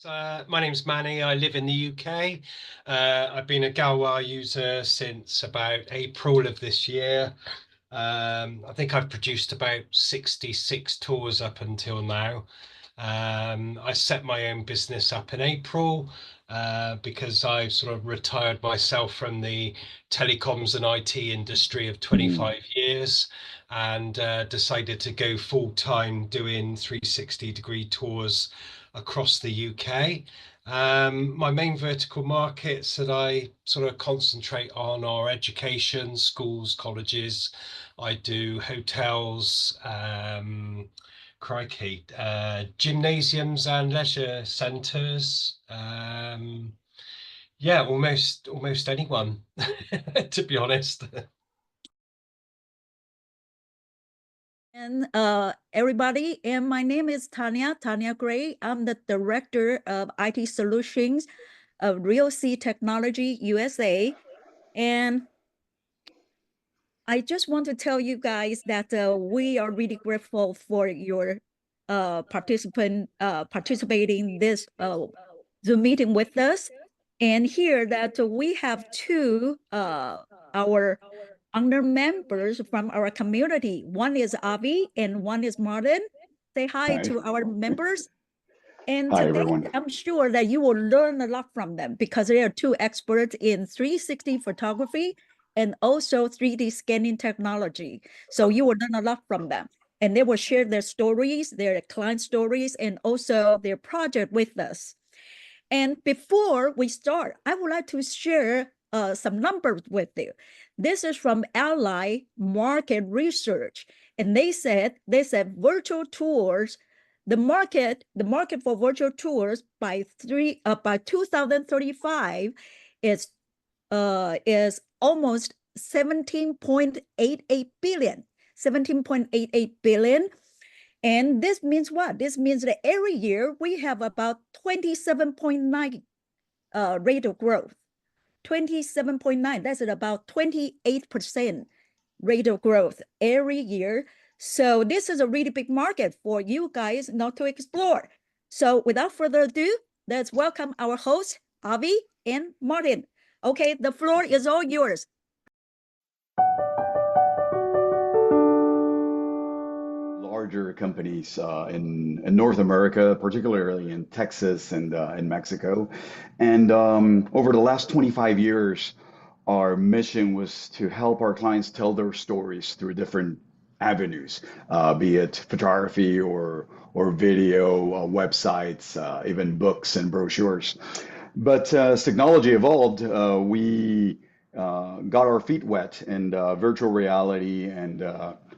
My name's Manny. I live in the UK. I've been a Galway user since about April of this year. I think I've produced about 66 tours up until now. I set my own business up in April because I've sort of retired myself from the telecoms and IT industry of 25 years and decided to go full time doing 360-degree tours across the UK. My main vertical markets that I sort of concentrate on are education, schools, colleges. I do hotels, crikey, gymnasiums and leisure centres. Yeah, almost anyone, to be honest. And everybody, and my name is Tanya Gray. I'm the Director of IT Solutions of Realsee Technology USA. And I just want to tell you guys that we are really grateful for your participating in this Zoom meeting with us. And here that we have two our under members from our community. One is Avi and one is Martin. Say hi to our members. And Hi, today, everyone. I'm sure that you will learn a lot from them because they are two experts in 360 photography and also 3D scanning technology. So you will learn a lot from them. And they will share their stories, their client stories, and also their project with us. And before we start, I would like to share some numbers with you. This is from Ally Market Research, and they said virtual tours, the market for virtual tours by 2035 is almost 17.88 billion. 17.88 billion. And this means what? This means that every year we have about 27.9 rate of growth. 27.9, that's at about 28% rate of growth every year. So this is a really big market for you guys not to explore. So without further ado, let's welcome our hosts, Avi and Martin. Okay, the floor is all yours. Larger companies in North America, particularly in Texas and in Mexico. And over the last 25 years, our mission was to help our clients tell their stories through different avenues, be it photography or video, websites, even books and brochures. But as technology evolved, we got our feet wet in virtual reality and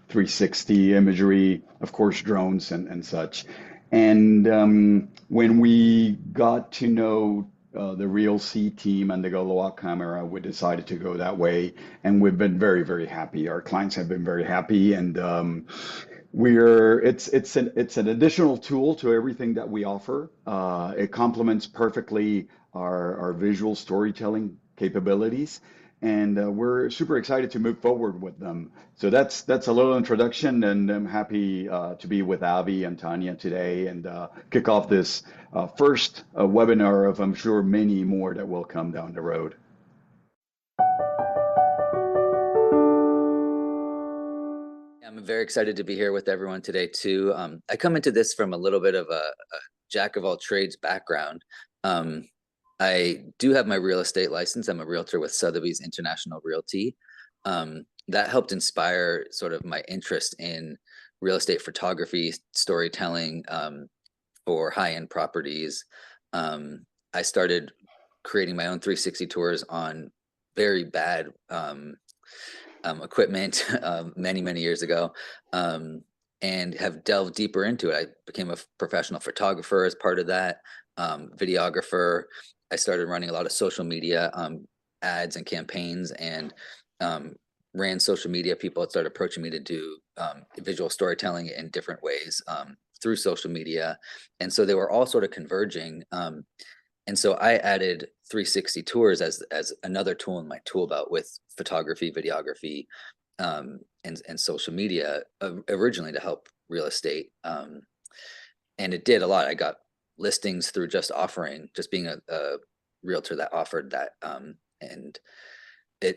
360 imagery, of course, drones and such. And when we got to know the Realsee team and the Galois camera, we decided to go that way. And we've been very, very happy. Our clients have been very happy. And it's an additional tool to everything that we offer. It complements perfectly our visual storytelling capabilities, and we're super excited to move forward with them. So that's a little introduction, and I'm happy to be with Avi and Tanya today and kick off this first webinar of, I'm sure, many more that will come down the road. I'm very excited to be here with everyone today too. I come into this from a little bit of a jack of all trades background. I do have my real estate license. I'm a realtor with Sotheby's International Realty. That helped inspire sort of my interest in real estate photography, storytelling for high-end properties. I started creating my own 360 tours on very bad equipment many years ago, and have delved deeper into it. I became a professional photographer as part of that, videographer. I started running a lot of social media ads and campaigns, and ran social media. People had started approaching me to do visual storytelling in different ways through social media. And so they were all sort of converging. And so I added 360 tours as another tool in my tool belt with photography, videography, and social media originally to help real estate. And it did a lot. I got listings through just being a realtor that offered that. And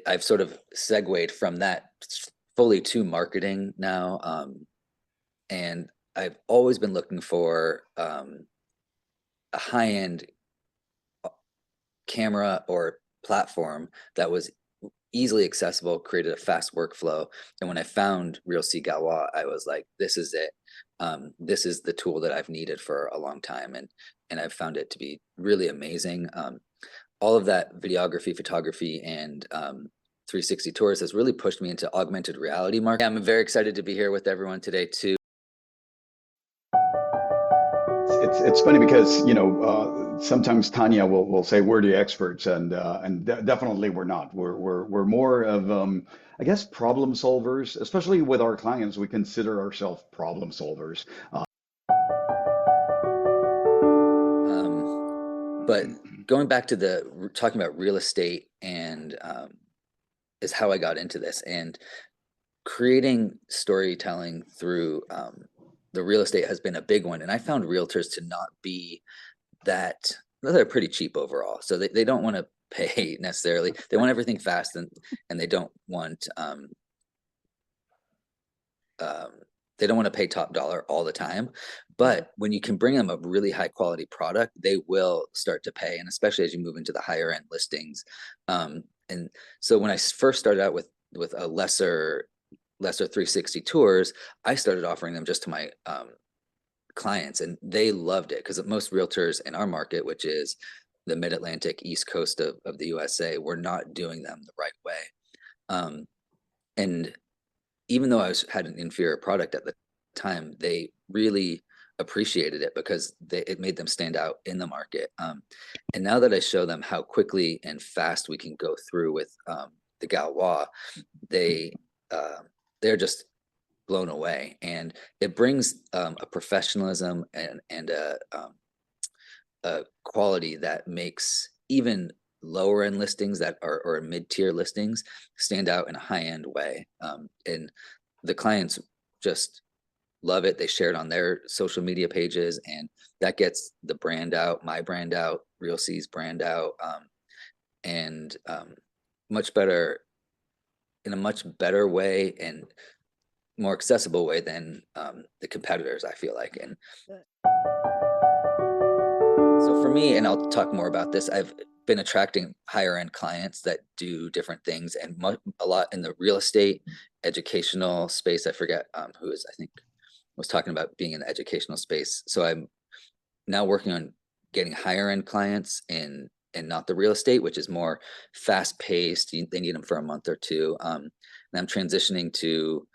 I've sort of segued from that fully to marketing now. And I've always been looking for a high-end camera or platform that was easily accessible, created a fast workflow. And when I found Realsee Galois, I was like, this is it. This is the tool that I've needed for a long time. And I've found it to be really amazing. All of that videography, photography, and 360 tours has really pushed me into augmented reality marketing. I'm very excited to be here with everyone today too. It's funny because sometimes Tanya will say we're the experts, and definitely we're not. We're more of I guess problem solvers, especially with our clients. We consider ourselves problem solvers. But going back to talking about real estate and is how I got into this, and creating storytelling through the real estate has been a big one. And I found realtors to not be that, they're pretty cheap overall. So they don't want to pay necessarily. They want everything fast, and they don't want to pay top dollar all the time. But when you can bring them a really high quality product, they will start to pay. And especially as you move into the higher end listings. And so when I first started out with a lesser 360 tours, I started offering them just to my clients, and they loved it, because most realtors in our market, which is the mid-Atlantic East Coast of the USA, were not doing them the right way. And even though I had an inferior product at the time, they really appreciated it because it made them stand out in the market. And now that I show them how quickly and fast we can go through with the Galois, they're just blown away. And it brings a professionalism and a quality that makes even lower end listings or mid-tier listings stand out in a high-end way. And the clients just love it. They share it on their social media pages, and that gets the brand out, my brand out, Realsee's brand out, and much better, in a much better way and more accessible way than the competitors, I feel like. And so for me, and I'll talk more about this, I've been attracting higher end clients that do different things, and a lot in the real estate, educational space. I forget who is, I think, was talking about being in the educational space. So I'm now working on getting higher end clients and not the real estate, which is more fast paced. They need them for a month or two. And I'm transitioning to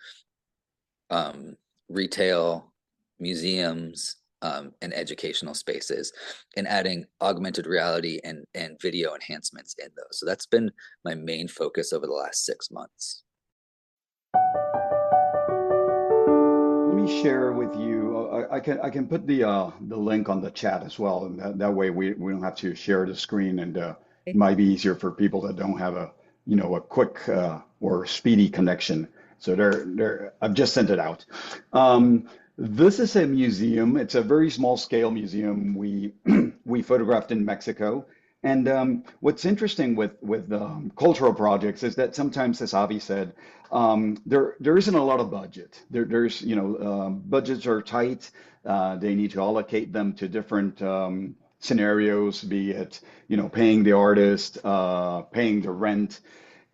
retail, museums, and educational spaces, and adding augmented reality and video enhancements in those. So that's been my main focus over the last 6 months. Let me share with you. I can put the link on the chat as well, and that way we don't have to share the screen, and it might be easier for people that don't have a quick or speedy connection. So I've just sent it out. This is a museum. It's a very small scale museum we photographed in Mexico. And what's interesting with cultural projects is that sometimes, as Avi said, there isn't a lot of budget. There's budgets are tight. They need to allocate them to different scenarios, be it paying the artist, paying the rent,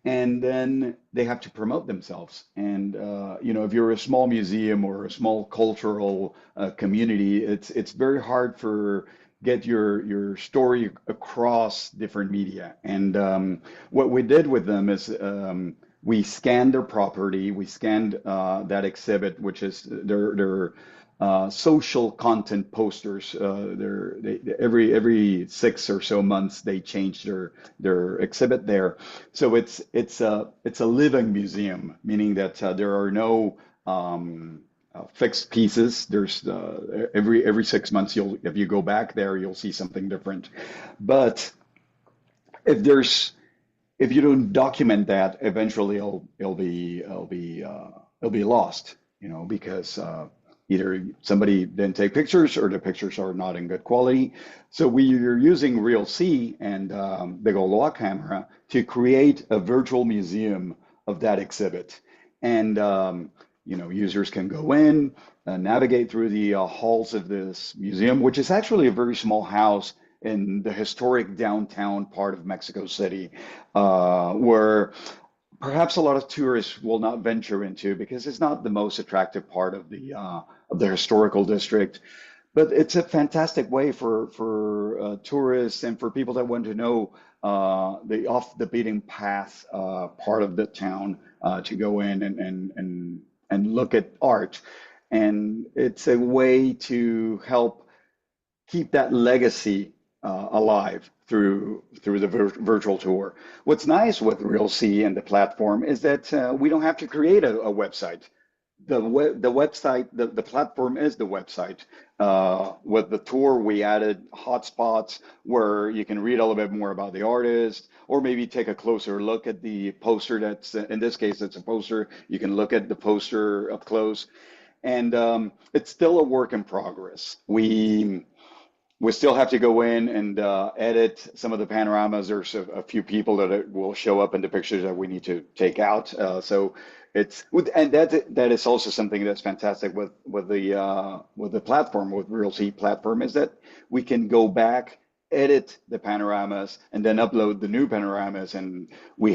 and then they have to promote themselves. And if you're a small museum or a small cultural community, it's very hard for get your story across different media. And what we did with them is we scanned their property, we scanned that exhibit, which is their social content posters. Every 6 or so months they change their exhibit there. So it's a living museum, meaning that there are no fixed pieces. There's every 6 months if you go back there, you'll see something different. But if you don't document that, eventually it'll be lost, because either somebody didn't take pictures or the pictures are not in good quality. So we are using Realsee and the Gold Wall camera to create a virtual museum of that exhibit. And users can go in, navigate through the halls of this museum, which is actually a very small house in the historic downtown part of Mexico City, where perhaps a lot of tourists will not venture into because it's not the most attractive part of the historical district. But it's a fantastic way for tourists and for people that want to know the off the beaten path part of the town to go in and look at art. And it's a way to help keep that legacy alive through the virtual tour. What's nice with Realsee and the platform is that we don't have to create a website. The platform is the website. With the tour, we added hotspots where you can read a little bit more about the artist, or maybe take a closer look at the poster. That's in this case, it's a poster. You can look at the poster up close, and it's still a work in progress. We still have to go in and edit some of the panoramas. There's a few people that will show up in the pictures that we need to take out. So and that is also something that's fantastic with the platform, with Realsee platform, is that we can go back, edit the panoramas, and then upload the new panoramas, and we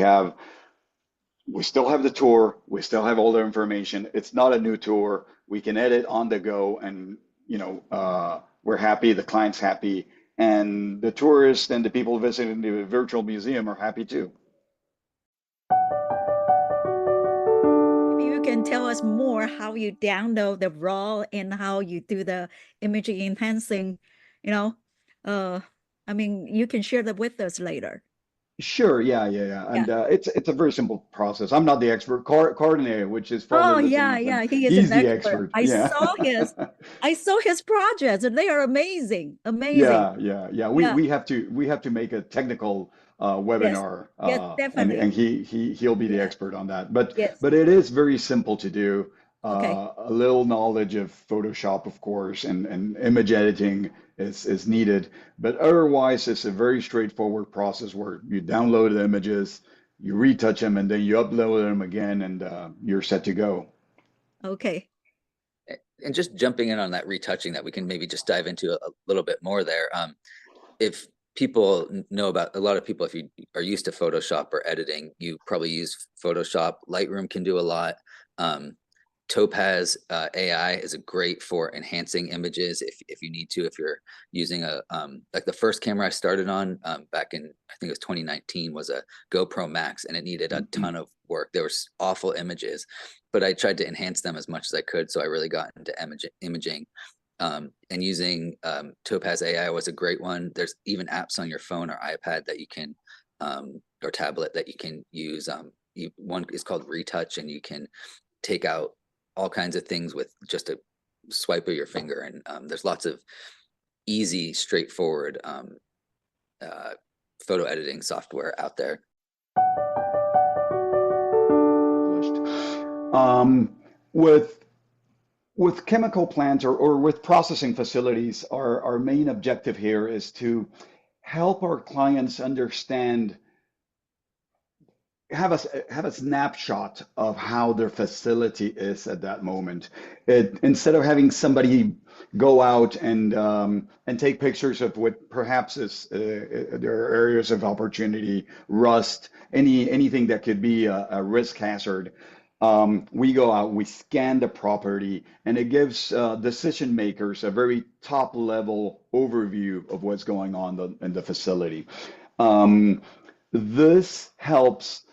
still have the tour, we still have all the information. It's not a new tour. We can edit on the go, and we're happy, the client's happy, and the tourists and the people visiting the virtual museum are happy too. Maybe you can tell us more how you download the raw and how you do the image enhancing, I mean, you can share that with us later. Sure, yeah. And it's a very simple process. I'm not the expert. Cardinale, which is probably listening, he is he's an the expert. Yeah. I saw his projects and they are amazing. Yeah. We have to make a technical webinar, Yes, definitely. and he'll be the expert on that. But Yes. but it is very simple to do. Okay. A little knowledge of Photoshop, of course, and image editing is needed. But otherwise, it's a very straightforward process where you download the images, you retouch them, and then you upload them again, and you're set to go. Okay. And just jumping in on that retouching, that we can maybe just dive into a little bit more there. If people know about, a lot of people, if you are used to Photoshop or editing, you probably use Photoshop. Lightroom can do a lot. Topaz AI is great for enhancing images if you need to, if you're using like the first camera I started on back in, I think it was 2019, was a GoPro Max, and it needed a ton of work. There was awful images, but I tried to enhance them as much as I could. So I really got into imaging, and using Topaz AI was a great one. There's even apps on your phone or iPad that you can, or tablet, that you can use. One is called Retouch, and you can take out all kinds of things with just a swipe of your finger. And there's lots of easy, straightforward photo editing software out there. With chemical plants or with processing facilities, our main objective here is to help our clients understand, have a snapshot of how their facility is at that moment. Instead of having somebody go out and take pictures of what perhaps is there are areas of opportunity, rust, anything that could be a risk hazard. We go out, we scan the property, and it gives decision makers a very top level overview of what's going on in the facility. This helps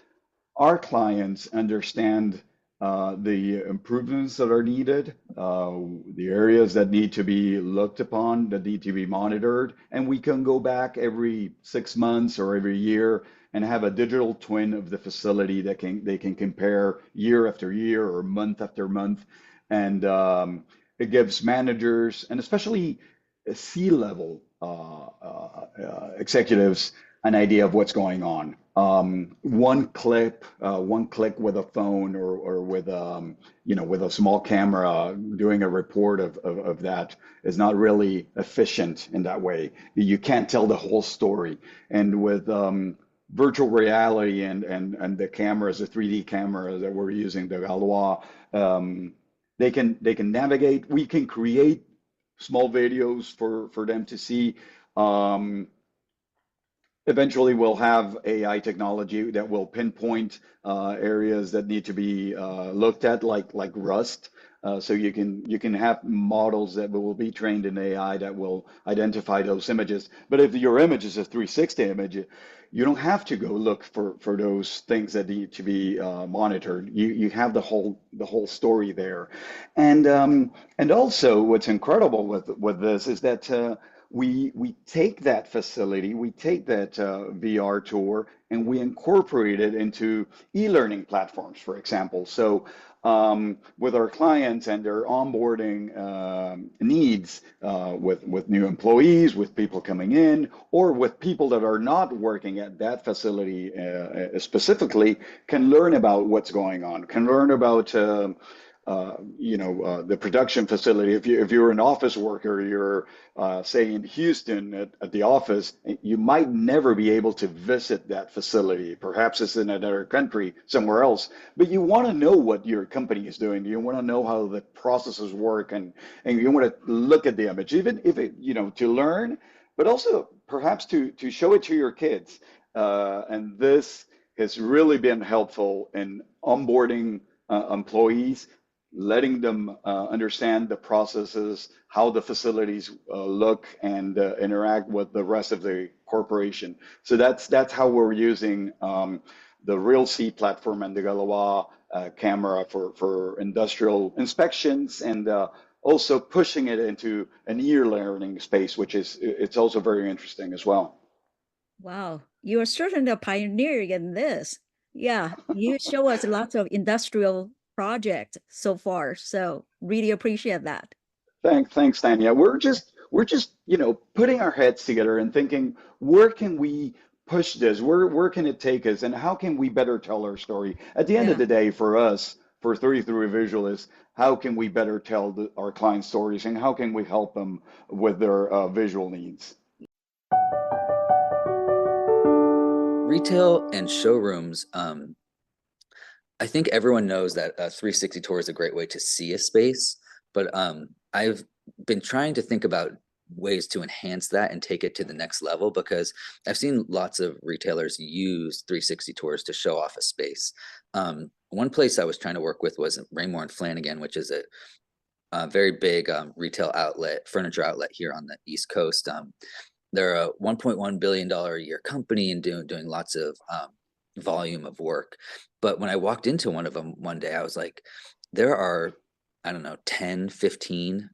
our clients understand the improvements that are needed, the areas that need to be looked upon, that need to be monitored, and we can go back every 6 months or every year and have a digital twin of the facility that they can compare year after year or month after month. And it gives managers, and especially C-level executives, an idea of what's going on. One click with a phone or with with a small camera doing a report of that is not really efficient in that way. You can't tell the whole story. And with virtual reality and the cameras, the 3D cameras that we're using, the Galois, they can navigate. We can create small videos for them to see. Um, Eventually, we'll have AI technology that will pinpoint areas that need to be looked at, like rust. So you can have models that will be trained in AI that will identify those images. But if your image is a 360 image, you don't have to go look for those things that need to be monitored. You have the whole story there, and also what's incredible with this is that. We take that facility, we take that VR tour, and we incorporate it into e-learning platforms, for example. So with our clients and their onboarding needs, with new employees, with people coming in, or with people that are not working at that facility specifically, can learn about what's going on, can learn about the production facility. If you're an office worker, you're say in Houston at the office, you might never be able to visit that facility. Perhaps it's in another country, somewhere else. But you want to know what your company is doing. You want to know how the processes work, and you want to look at the image, even if it to learn, but also perhaps to show it to your kids. And this has really been helpful in onboarding employees, letting them understand the processes, how the facilities look and interact with the rest of the corporation. So that's how we're using the Realsee platform and the Galois camera for industrial inspections, and also pushing it into an e-learning space, which it's also very interesting as well. Wow, you are certainly a pioneer in this. Yeah, you show us lots of industrial projects so far, so really appreciate that. Thanks, Tanya. We're just putting our heads together and thinking, where can we push this? Where can it take us? And how can we better tell our story? At the end of Yeah. the day, for us, for 33 Visualists, how can we better tell our client stories, and how can we help them with their visual needs? Retail and showrooms, I think everyone knows that a 360 tour is a great way to see a space, but I've been trying to think about ways to enhance that and take it to the next level, because I've seen lots of retailers use 360 tours to show off a space. One place I was trying to work with was Raymore and Flanigan, which is a very big retail outlet, furniture outlet here on the East Coast. They're a $1.1 billion a year company and doing lots of volume of work. But when I walked into one of them one day, I was like, there are, I don't know, 10, 15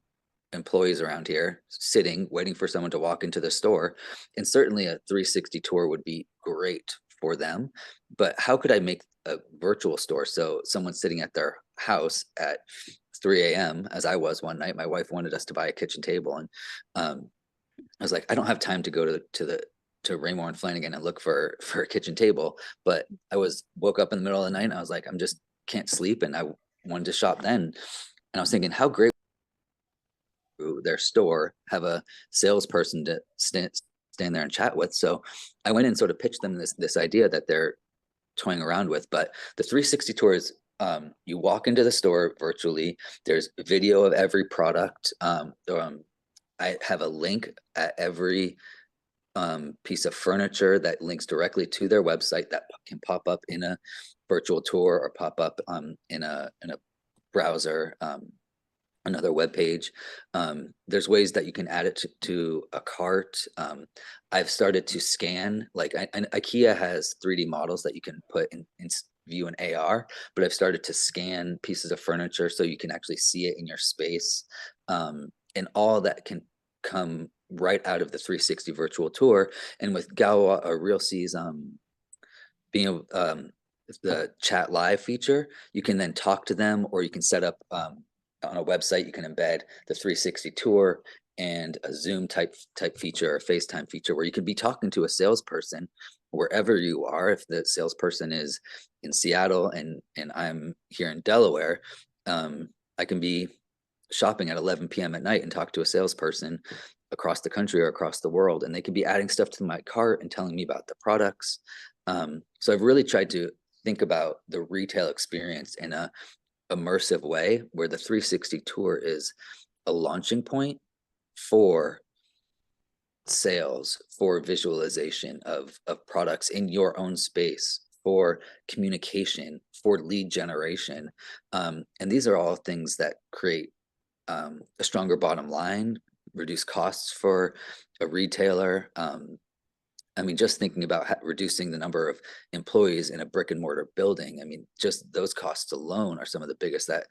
employees around here sitting, waiting for someone to walk into the store. And certainly a 360 tour would be great for them. But how could I make a virtual store so someone's sitting at their house at 3 a.m., as I was one night? My wife wanted us to buy a kitchen table, and I was like, I don't have time to go to Raymore and Flanigan and look for a kitchen table. But I woke up in the middle of the night and I was like, I'm just can't sleep, and I wanted to shop then. And I was thinking, how great their store have a salesperson to stand there and chat with. So I went and sort of pitched them this idea that they're toying around with. But the 360 tours, you walk into the store virtually. There's video of every product. I have a link at every piece of furniture that links directly to their website that can pop up in a virtual tour or pop up in a browser, another web page. There's ways that you can add it to a cart. I've started to scan, like IKEA has 3D models that you can put in view in AR, but I've started to scan pieces of furniture so you can actually see it in your space. And all that can come right out of the 360 virtual tour. And with Galois or Realsee's being the chat live feature, you can then talk to them, or you can set up on a website, you can embed the 360 tour and a Zoom type feature or FaceTime feature where you can be talking to a salesperson wherever you are. If the salesperson is in Seattle and I'm here in Delaware, I can be shopping at 11 p.m. at night and talk to a salesperson across the country or across the world, and they could be adding stuff to my cart and telling me about the products. So I've really tried to think about the retail experience in a immersive way where the 360 tour is a launching point for sales, for visualization of products in your own space, for communication, for lead generation. And these are all things that create a stronger bottom line, reduce costs for a retailer. I mean, just thinking about reducing the number of employees in a brick and mortar building, I mean, just those costs alone are some of the biggest that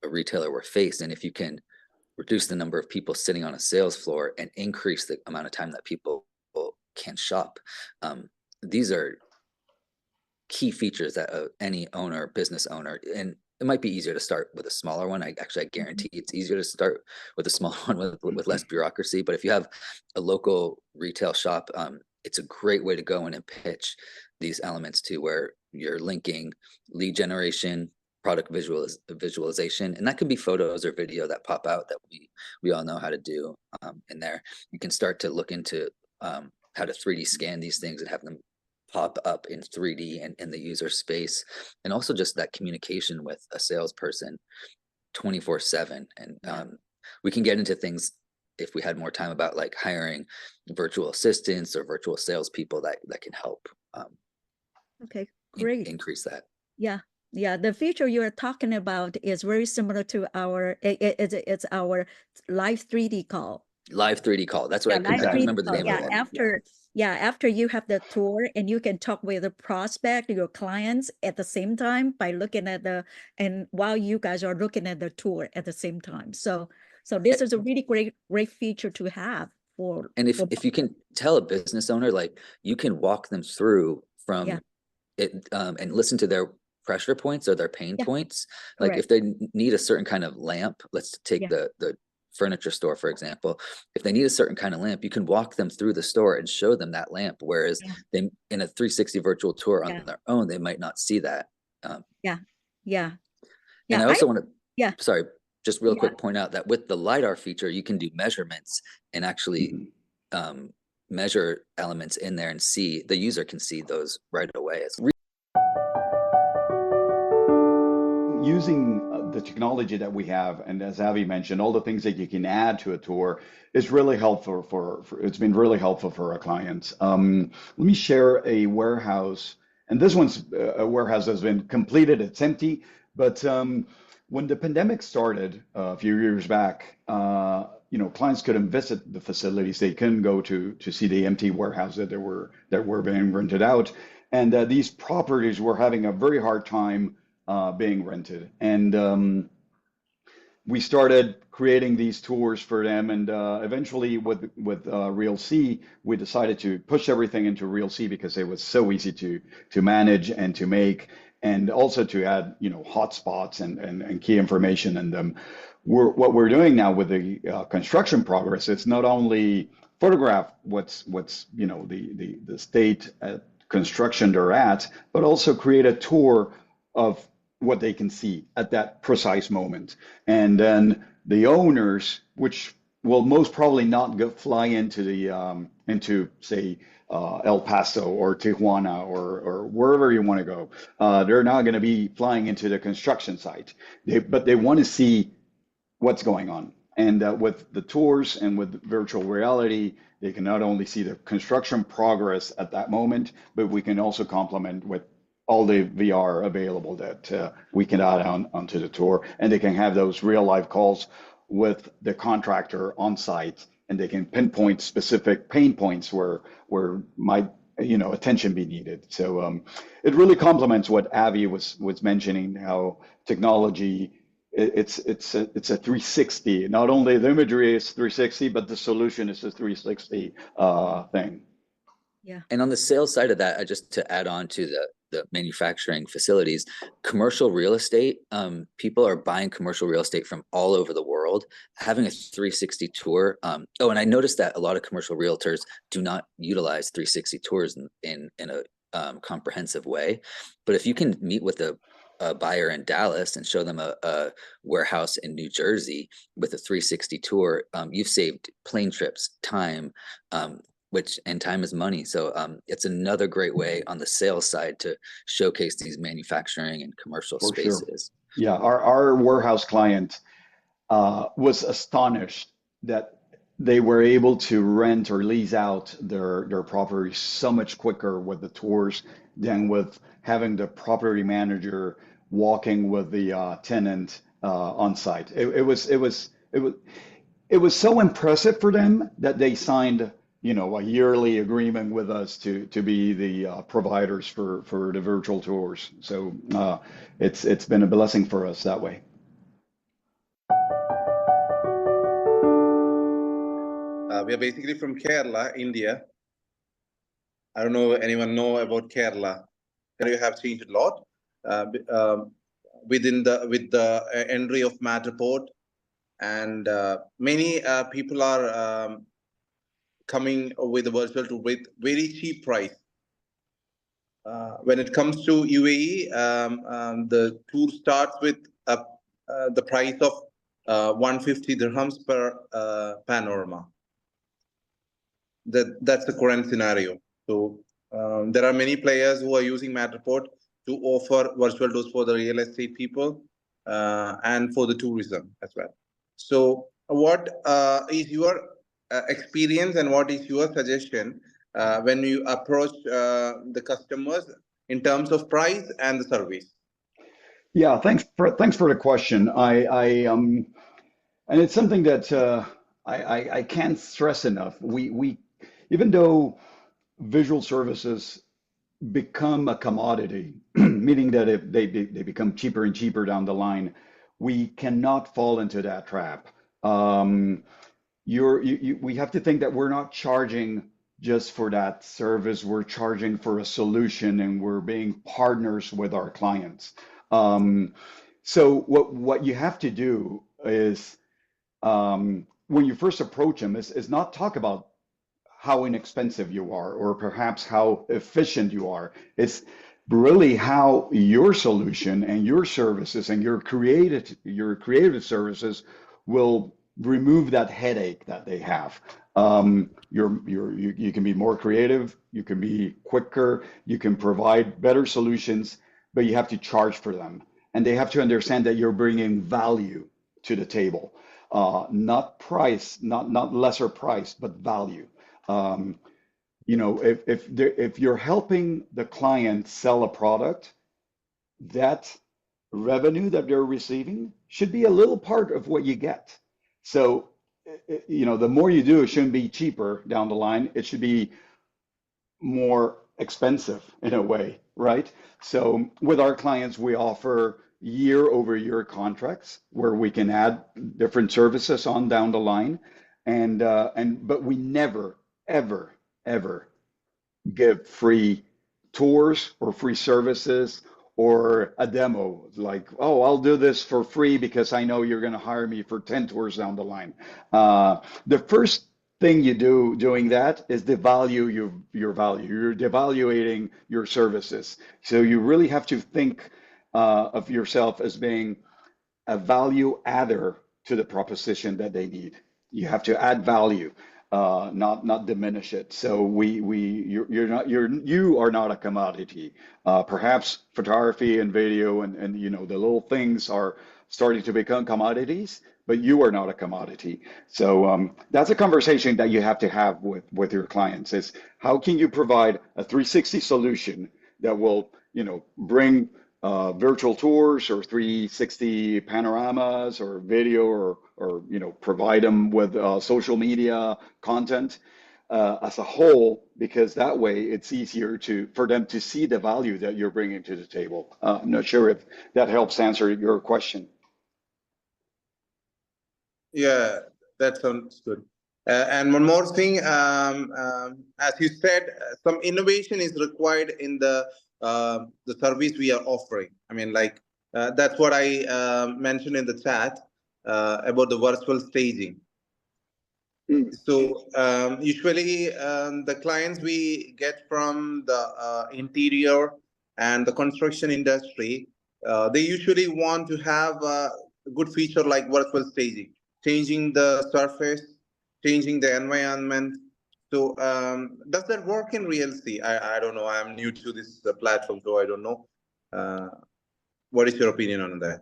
a retailer will face. And if you can reduce the number of people sitting on a sales floor and increase the amount of time that people can shop, these are key features that any owner, business owner, and it might be easier to start with a smaller one. I guarantee it's easier to start with a small one with less bureaucracy. But if you have a local retail shop, it's a great way to go in and pitch these elements to where you're linking lead generation, product visualization, and that can be photos or video that pop out that we all know how to do in there. You can start to look into how to 3D scan these things and have them pop up in 3D and in the user space, and also just that communication with a salesperson 24/7. And we can get into things if we had more time about like hiring virtual assistants or virtual salespeople that can help. Okay, great. Increase that. Yeah. Yeah, the feature you are talking about is very similar to our, it's our live 3D call. Live 3D call. That's what Yeah, I couldn't live 3D remember the call. name Yeah, of it. after you have the tour and you can talk with the prospect, your clients at the same time by looking at and while you guys are looking at the tour at the same time. So this is a really great feature to have for. And if you can tell a business owner, like you can walk them through from it and listen to their pressure points or their pain points. Like Correct. if they need a certain kind of lamp, let's take the furniture store, for example. If they need a certain kind of lamp, you can walk them through the store and show them that lamp. Whereas they in a 360 virtual tour on their own, they might not see that. Yeah. And I also want to, sorry, just real quick point out that with the LiDAR feature, you can do measurements and actually measure elements in there and see, the user can see those right away. Using the technology that we have, and as Avi mentioned, all the things that you can add to a tour is really helpful it's been really helpful for our clients. Let me share a warehouse, and this one's a warehouse that's been completed, it's empty, but when the pandemic started a few years back, clients couldn't visit the facilities. They couldn't go to see the empty warehouse that were being rented out, and these properties were having a very hard time being rented. And we started creating these tours for them, and eventually with Realsee, we decided to push everything into Realsee because it was so easy to manage and to make, and also to add hotspots and key information. And what we're doing now with the construction progress, it's not only photograph what's the state construction they're at, but also create a tour of what they can see at that precise moment. And then the owners, which will most probably not fly into into say El Paso or Tijuana or wherever you want to go, they're not going to be flying into the construction site, but they want to see what's going on. And with the tours and with virtual reality, they can not only see the construction progress at that moment, but we can also complement with all the VR available that we can add onto the tour, and they can have those real life calls with the contractor on site, and they can pinpoint specific pain points where might attention be needed. So it really complements what Avi was mentioning, how technology it's a 360. Not only the imagery is 360, but the solution is a 360 thing. Yeah. And on the sales side of that, just to add on to manufacturing facilities. Commercial real estate, people are buying commercial real estate from all over the world, having a 360 tour. Oh, and I noticed that a lot of commercial realtors do not utilize 360 tours in a comprehensive way. But if you can meet with a buyer in Dallas and show them a warehouse in New Jersey with a 360 tour, you've saved plane trips, time, and time is money. So it's another great way on the sales side to showcase these manufacturing and commercial For sure. spaces. Yeah, our warehouse client was astonished that they were able to rent or lease out their property so much quicker with the tours than with having the property manager walking with the tenant on site. It was so impressive for them that they signed, you know, a yearly agreement with us to be the providers for the virtual tours. So it's been a blessing for us that way. We are basically from Kerala, India. I don't know if anyone know about Kerala. You have changed a lot with the entry of Matterport, and many people are coming with a virtual tour with very cheap price. When it comes to UAE, the tour starts with the price of 150 dirhams per panorama. That's the current scenario. So there are many players who are using Matterport to offer virtual tours for the real estate people and for the tourism as well. So what is your experience and what is your suggestion when you approach the customers in terms of price and the service? Yeah, thanks for the question. And it's something that I can't stress enough. We even though visual services become a commodity, meaning that if they become cheaper and cheaper down the line, we cannot fall into that trap. We have to think that we're not charging just for that service. We're charging for a solution, and we're being partners with our clients. So what you have to do is when you first approach them is not talk about how inexpensive you are or perhaps how efficient you are. It's really how your solution and your services and your creative services will remove that headache that they have. You can be more creative, you can be quicker, you can provide better solutions, but you have to charge for them. And they have to understand that you're bringing value to the table, not price, not lesser price, but value. You know, if you're helping the client sell a product, that revenue that they're receiving should be a little part of what you get. So, you know, the more you do, it shouldn't be cheaper down the line. It should be more expensive in a way, right? So with our clients, we offer year-over-year contracts where we can add different services on down the line, but we never, ever give free tours or free services or a demo like, oh, I'll do this for free because I know you're going to hire me for 10 tours down the line. The first thing you do doing that is devalue your value. You're devaluating your services. So you really have to think of yourself as being a value adder to the proposition that they need. You have to add value, not diminish it. So you are not a commodity. Perhaps photography and video and you know the little things are starting to become commodities, but you are not a commodity. So that's a conversation that you have to have with your clients. Is how can you provide a 360 solution that will, you know, bring virtual tours or 360 panoramas or video or you know, provide them with social media content as a whole, because that way it's easier for them to see the value that you're bringing to the table. I'm not sure if that helps answer your question. Yeah, that sounds good. And one more thing, as you said, some innovation is required in the the service we are offering. I mean, like that's what I mentioned in the chat about the virtual staging. So usually the clients we get from the interior and the construction industry, they usually want to have a good feature like virtual staging, changing the surface, changing the environment. So does that work in Realsee? I don't know. I'm new to this platform, so I don't know. What is your opinion on that?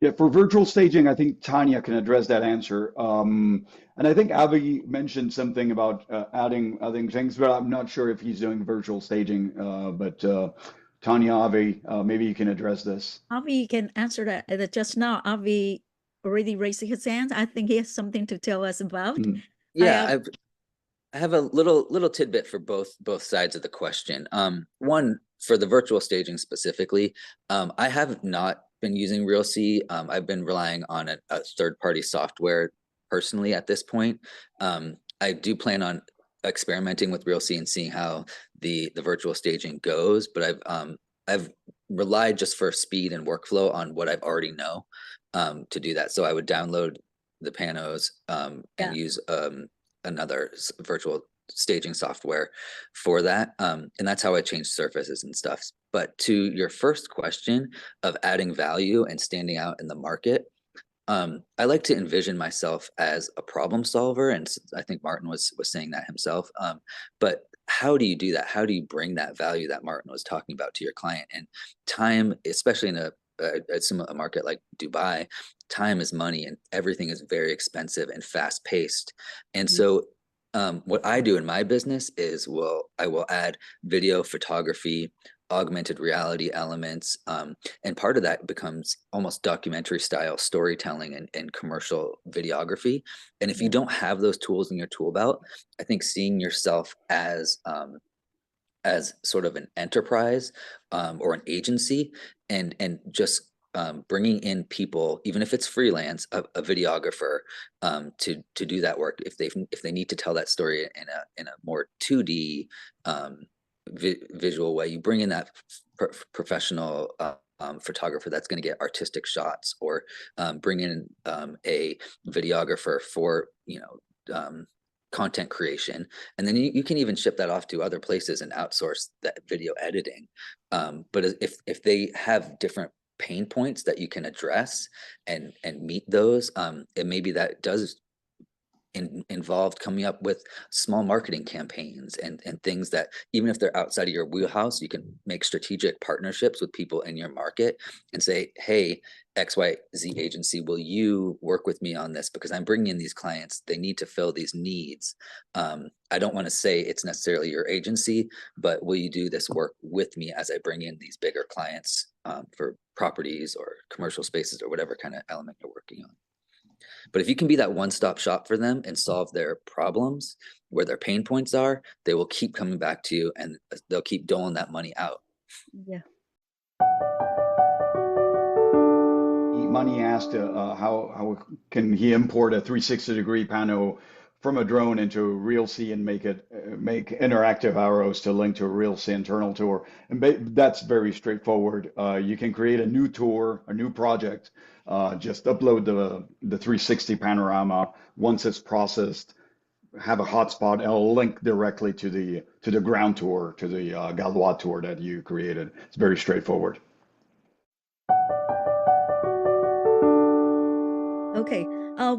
Yeah, for virtual staging, I think Tanya can address that answer. And I think Avi mentioned something about adding things, but I'm not sure if he's doing virtual staging. But Tanya, Avi, maybe you can address this. Avi can answer that. Just now, Avi already raised his hand. I think he has something to tell us about. Yeah, I have a little tidbit for both sides of the question. One, for the virtual staging specifically, I have not been using Realsee. I've been relying on a third-party software personally at this point. I do plan on experimenting with Realsee and seeing how the virtual staging goes, but I've relied just for speed and workflow on what I've already know to do that. So I would download the panos and use another virtual staging software for that. And that's how I change surfaces and stuff. But to your first question of adding value and standing out in the market, I like to envision myself as a problem solver. And I think Martin was saying that himself. But how do you do that? How do you bring that value that Martin was talking about to your client? And time, especially in a market like Dubai, time is money and everything is very expensive and fast paced. And so what I do in my business is I will add video, photography, augmented reality elements, and part of that becomes almost documentary style storytelling and commercial videography. And if you don't have those tools in your tool belt, I think seeing yourself as sort of an enterprise or an agency and just bringing in people, even if it's freelance, a videographer to do that work. If they need to tell that story in a more 2D visual way, you bring in that professional photographer that's going to get artistic shots, or bring in a videographer for content creation, and then you can even ship that off to other places and outsource that video editing. But if they have different pain points that you can address and meet those, and maybe that does involved coming up with small marketing campaigns and things that, even if they're outside of your wheelhouse, you can make strategic partnerships with people in your market and say, hey, XYZ agency, will you work with me on this? Because I'm bringing in these clients, they need to fill these needs. I don't want to say it's necessarily your agency, but will you do this work with me as I bring in these bigger clients for properties or commercial spaces or whatever kind of element you're working on. But if you can be that one-stop shop for them and solve their problems where their pain points are, they will keep coming back to you and they'll keep doling that money out. Yeah. Money asked how can he import a 360-degree pano from a drone into Realsee and make interactive arrows to link to a Realsee internal tour. And that's very straightforward. You can create a new tour, a new project, just upload the 360 panorama. Once it's processed, have a hotspot, it'll link directly to the ground tour, to the Galois tour that you created. It's very straightforward. Okay,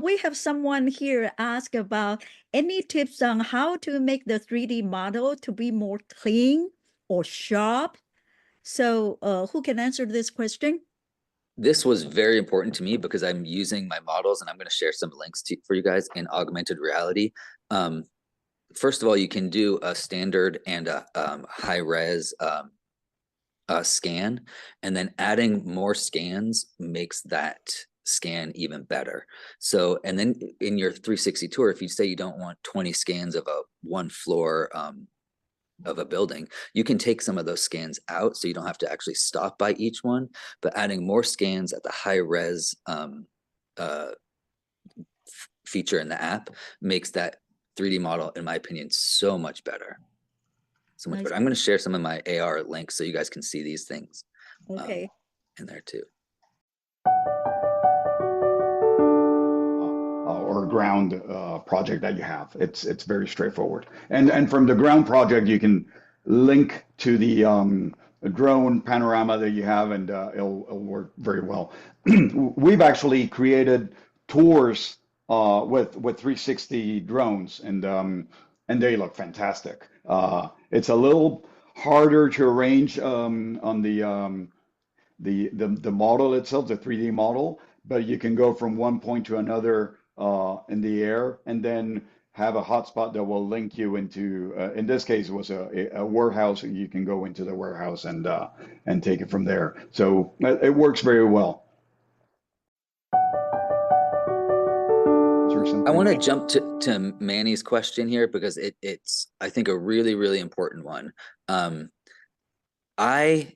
we have someone here ask about any tips on how to make the 3D model to be more clean or sharp. So who can answer this question? This was very important to me because I'm using my models, and I'm going to share some links for you guys in augmented reality. First of all, you can do a standard and a high res scan, and then adding more scans makes that scan even better. So, and then in your 360 tour, if you say you don't want 20 scans of one floor of a building, you can take some of those scans out, so you don't have to actually stop by each one. But adding more scans at the high res feature in the app makes that 3D model, in my opinion, so much better. so much I better. I'm going to share some of my AR links so you guys can see these things Okay. in there too. Or ground project that you have. It's very straightforward. And from the ground project, you can link to the drone panorama that you have, and it'll work very well. We've actually created tours with 360 drones, and they look fantastic. It's a little harder to arrange on the model itself, the 3D model, but you can go from one point to another in the air, and then have a hotspot that will link you into, in this case, it was a warehouse. You can go into the warehouse and take it from there. So it works very well. I want to jump to Manny's question here because it's I think a really, really important one. I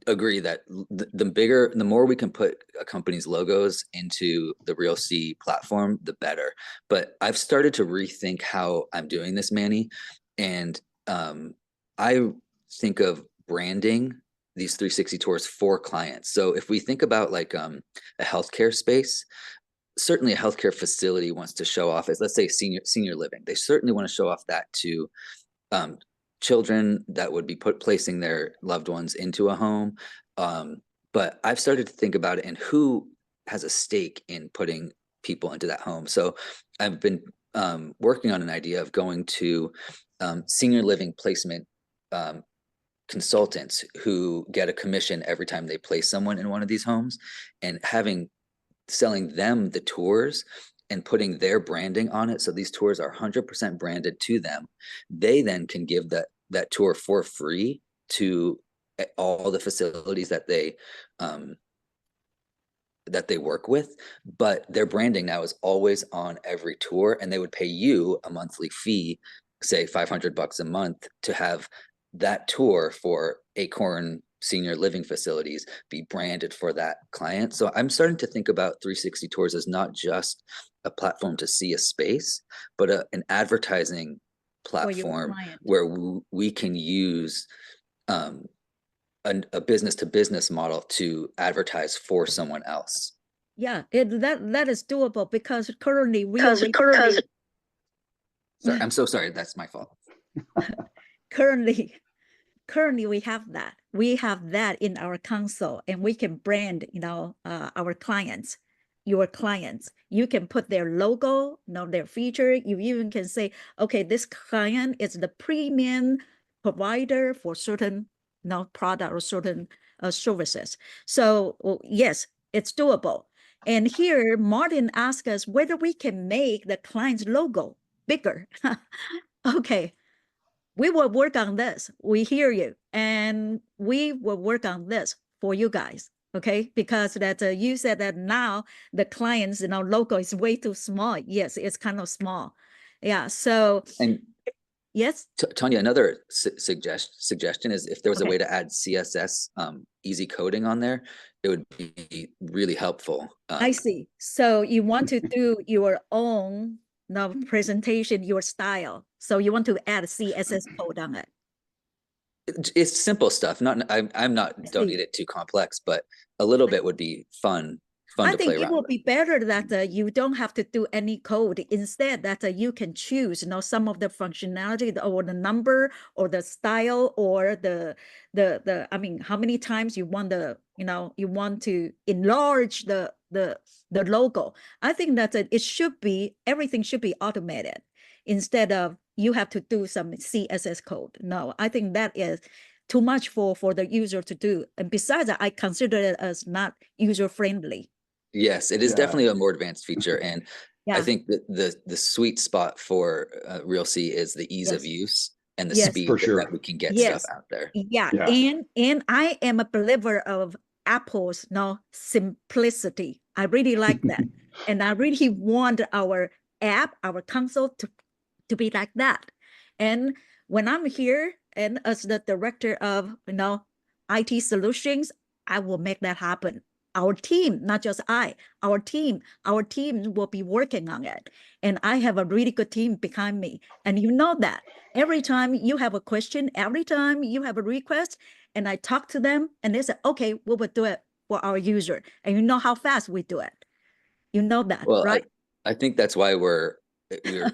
agree that the more we can put a company's logos into the Realsee platform, the better. But I've started to rethink how I'm doing this, Manny, and I think of branding these 360 tours for clients. So if we think about like a healthcare space, certainly a healthcare facility wants to show off as, let's say, senior living. They certainly want to show off that to children that would be placing their loved ones into a home. But I've started to think about it and who has a stake in putting people into that home. So I've been working on an idea of going to senior living placement consultants who get a commission every time they place someone in one of these homes, and selling them the tours and putting their branding on it. So these tours are 100% branded to them. They then can give that tour for free to all the facilities that they work with, but their branding now is always on every tour, and they would pay you a monthly fee, say $500 a month, to have that tour for Acorn senior living facilities be branded for that client. So I'm starting to think about 360 tours as not just a platform to see a space, but an advertising platform where we can use a business to business model to advertise for someone else. Yeah, that is doable because currently Sorry, I'm so sorry. That's my fault. Currently we have that. We have that in our console, and we can brand, our clients, your clients. You can put their logo, their feature. You even can say, okay, this client is the premium provider for certain product or certain services. So yes, it's doable. And here Martin asked us whether we can make the client's logo bigger. Okay. We will work on this. We hear you, and we will work on this for you guys. Okay, because that you said that now the client's logo is way too small. Yes, it's kind of small. Yeah. So and yes, Tanya, another suggestion is if there was a way to add CSS easy coding on there, it would be really helpful. I see. So you want to do your own presentation, your style. So you want to add CSS code on it. It's simple stuff. Don't need it too complex, but a little bit would be fun I to think play it around will with. be better that you don't have to do any code. Instead, that you can choose, some of the functionality or the number or the style or the I mean, how many times you want you want to enlarge the logo. I think that everything should be automated instead of you have to do some CSS code. No, I think that is too much for the user to do. And besides, I consider it as not user friendly. Yes, it is definitely a more advanced feature, and I think that the sweet spot for Realsee is the ease of use and the speed that we can get stuff out there. Yeah. And I am a believer of Apple's simplicity. I really like that. And I really want our app, our console to be like that. And when I'm here and as the director of IT solutions, I will make that happen. our team, not just our team will be working on it. And I have a really good team behind me. And you know that every time you have a question, every time you have a request, and I talk to them and they say, okay, we will do it for our user. And you know how fast we do it. You know that, Well, right? I think that's why we're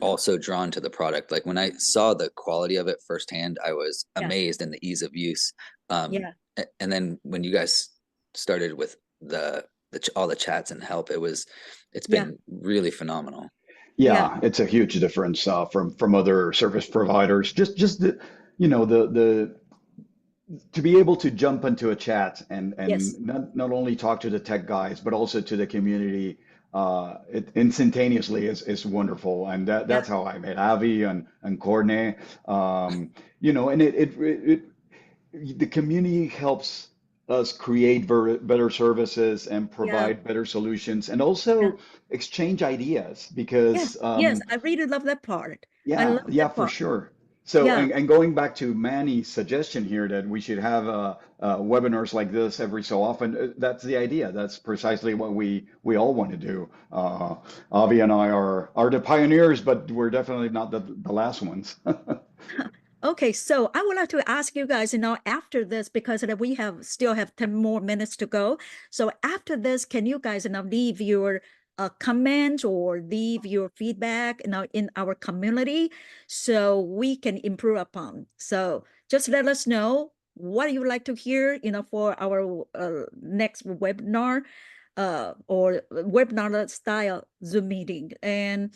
also drawn to the product. Like when I saw the quality of it firsthand, I was amazed in the ease of use. Yeah. And then when you guys started with all the chats and help, it's been really phenomenal. Yeah, it's a huge difference from other service providers. Just the, you know, the to be able to jump into a chat and not only talk to the tech guys but also to the community instantaneously is wonderful. And that's how I met Avi and Corne. You know, and the community helps us create better services and provide better solutions and also exchange ideas because yes, I really love that part. I love yeah, that for part. sure. So, and going back to Manny's suggestion here that we should have webinars like this every so often, that's the idea. That's precisely what we all want to do. Avi and I are the pioneers, but we're definitely not the last ones. Okay, so I would like to ask you guys, you know, after this, because we still have 10 more minutes to go. So after this, can you guys, you know, leave your comments or leave your feedback, you know, in our community so we can improve upon. So just let us know what you would like to hear, you know, for our next webinar or webinar style Zoom meeting. And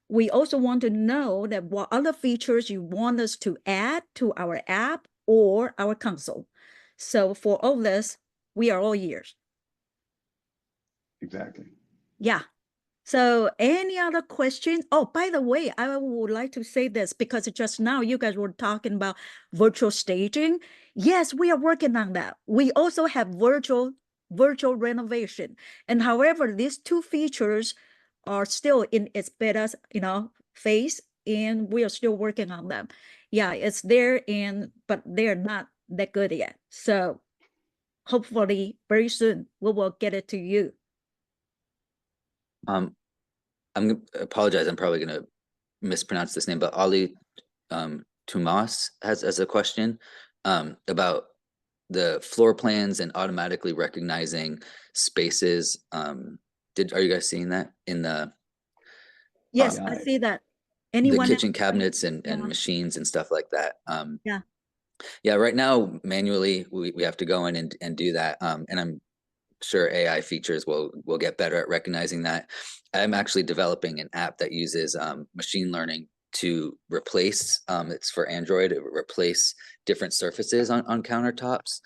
we also want to know that what other features you want us to add to our app or our console. So for all this, we are all ears. Exactly. Yeah. So any other questions? Oh, by the way, I would like to say this because just now you guys were talking about virtual staging. Yes, we are working on that. We also have virtual renovation. And however, these two features are still in its beta, you know, phase, and we are still working on them. Yeah, it's there, but they're not that good yet. So hopefully very soon we will get it to you. I'm gonna apologize. I'm probably gonna mispronounce this name, but Ali Tumas has a question about the floor plans and automatically recognizing spaces. Are you guys seeing that in the? Yes, I see that. Anyone the kitchen cabinets and machines and stuff like that. Yeah, right now manually we have to go in and do that. And I'm sure AI features will get better at recognizing that. I'm actually developing an app that uses machine learning to replace, it's for Android, replace different surfaces on countertops.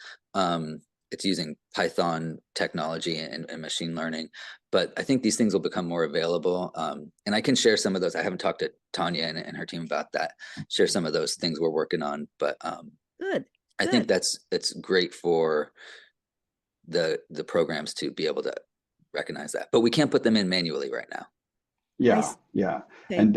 It's using Python technology and machine learning, but I think these things will become more available. And I can share some of those. I haven't talked to Tanya and her team about that, share some of those things we're working on, but good. I think it's great for the programs to be able to recognize that, but we can't put them in manually right now. Yeah. Okay. And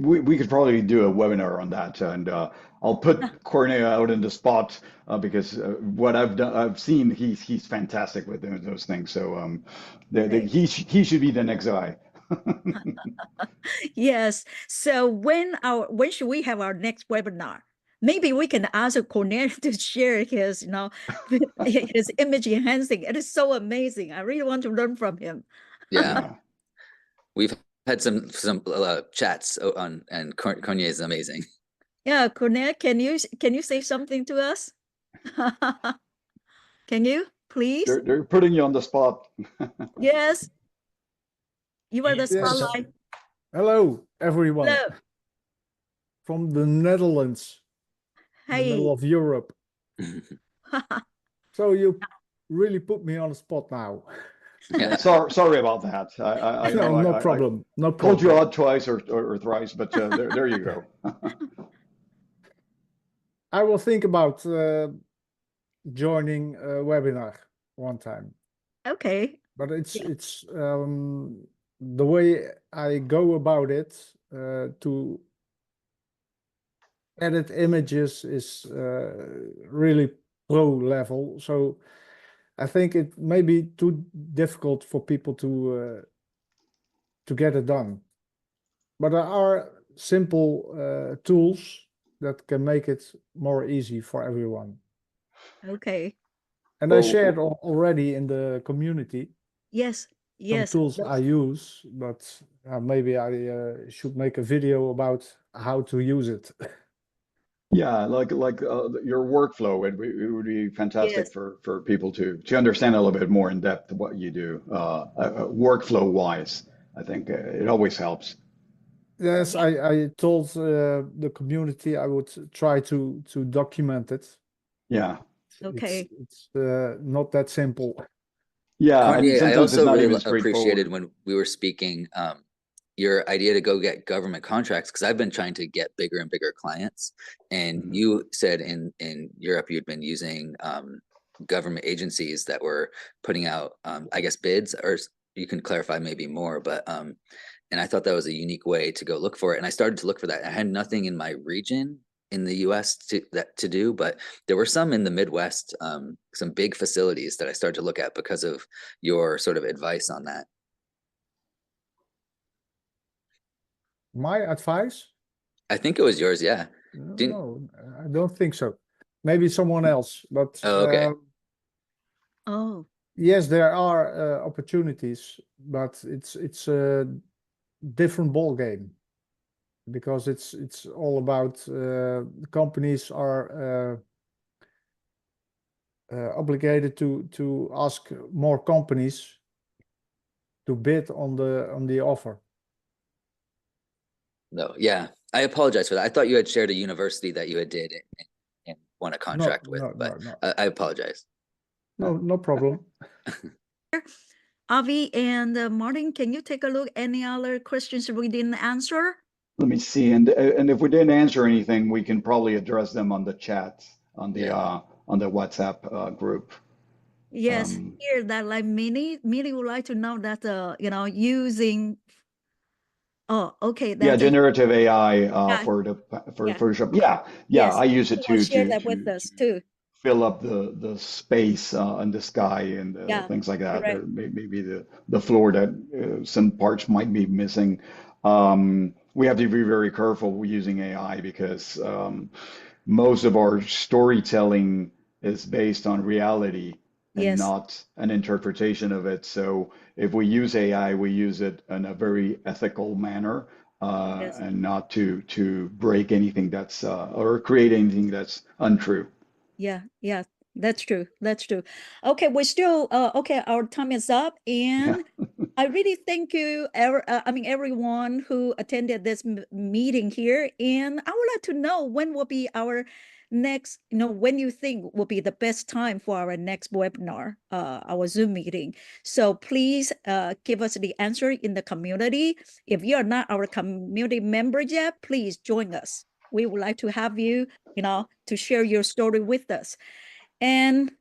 we could probably do a webinar on that, and I'll put Cornea out in the spot because what I've seen, he's fantastic with those things. So he should be the next guy. Yes. So when should we have our next webinar? Maybe we can ask Cornel to share his, you know, his image enhancing. It is so amazing. I really want to learn from him. Yeah. We've had some chats on, and Cornel is amazing. Yeah, Cornel, can you say something to us? Can you please? They're putting you on the spot. Yes. You are the spotlight. Hello, everyone. Hello. From the Netherlands, in the middle of Europe. So you really put me on the spot now. Yeah. Sorry about that. No problem. No problem. Told you out twice or thrice, but there you go. I will think about joining a webinar one time. Okay. But it's the way I go about it to edit images is really pro level. So I think it may be too difficult for people to get it done. But there are simple tools that can make it more easy for everyone. Okay. And I Well, shared already in the community Yes. some Yes. tools I use, but maybe I should make a video about how to use it. yeah, like your workflow, it would be fantastic Yes. for people to understand a little bit more in depth what you do, workflow wise. I think it always helps. Yes, I told the community I would try to document it. Yeah, Okay. It's not that simple. yeah, and Cormier, I sometimes it's also not really even appreciated straightforward. when we were speaking your idea to go get government contracts, because I've been trying to get bigger and bigger clients. And Mhm. you said in Europe you'd been using government agencies that were putting out, I guess, bids, or you can clarify maybe more, but and I thought that was a unique way to go look for it. And I started to look for that. I had nothing in my region in the US to do, but there were some in the Midwest, some big facilities that I started to look at because of your sort of advice on that. My advice? I think it was yours, yeah. No, I don't think so. Maybe someone else, but Oh, okay. Oh, yes, there are opportunities, but it's a different ball game because it's all about companies are obligated to ask more companies to bid on the offer. No, yeah. I apologize for that. I thought you had shared a university that you had did and won a contract with, but no. I apologize. No problem. Avi and Martin, can you take a look? Any other questions we didn't answer? Let me see, and if we didn't answer anything, we can probably address them on the chat on the Yeah. WhatsApp group. Yes, here that like Minnie would like to know that using. Oh, okay. Yeah, That's generative AI yeah, for yeah. Photoshop. Yeah, Yes. I use it Well, to share that with us too. fill up the space in the sky and Yeah, things like that. correct. Or maybe the floor that some parts might be missing. We have to be very careful using AI because most of our storytelling is based on reality and Yes, not an interpretation of it. So if we use AI, we use it in a very ethical manner yes. and not to break anything that's or create anything that's untrue. Yeah, that's true. That's true. Okay, we're still okay, our time is up, Yeah. and I really thank you, everyone who attended this meeting here. And I would like to know when will be our next, when you think will be the best time for our next webinar, our Zoom meeting. So please give us the answer in the community. If you are not our community member yet, please join us. We would like to have you, to share your story with us. And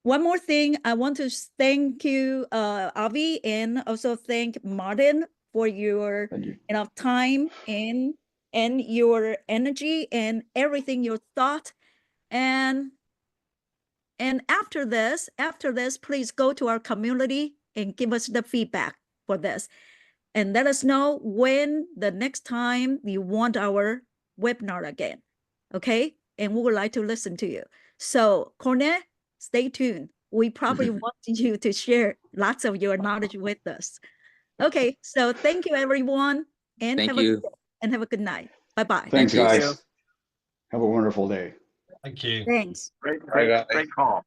one more thing, I want to thank you, Avi, and also thank Martin for your Thank you. time and your energy and everything, your thought. And after this, please go to our community and give us the feedback for this. And let us know when the next time you want our webinar again. Okay? And we would like to listen to you. So, Cornet, stay tuned. We probably want you to share lots of your knowledge with us. Okay, so thank you, everyone, and Thank you. Have a good night. Bye-bye. Thanks, you. guys. Have a wonderful day. Thank you. Thanks. Great call.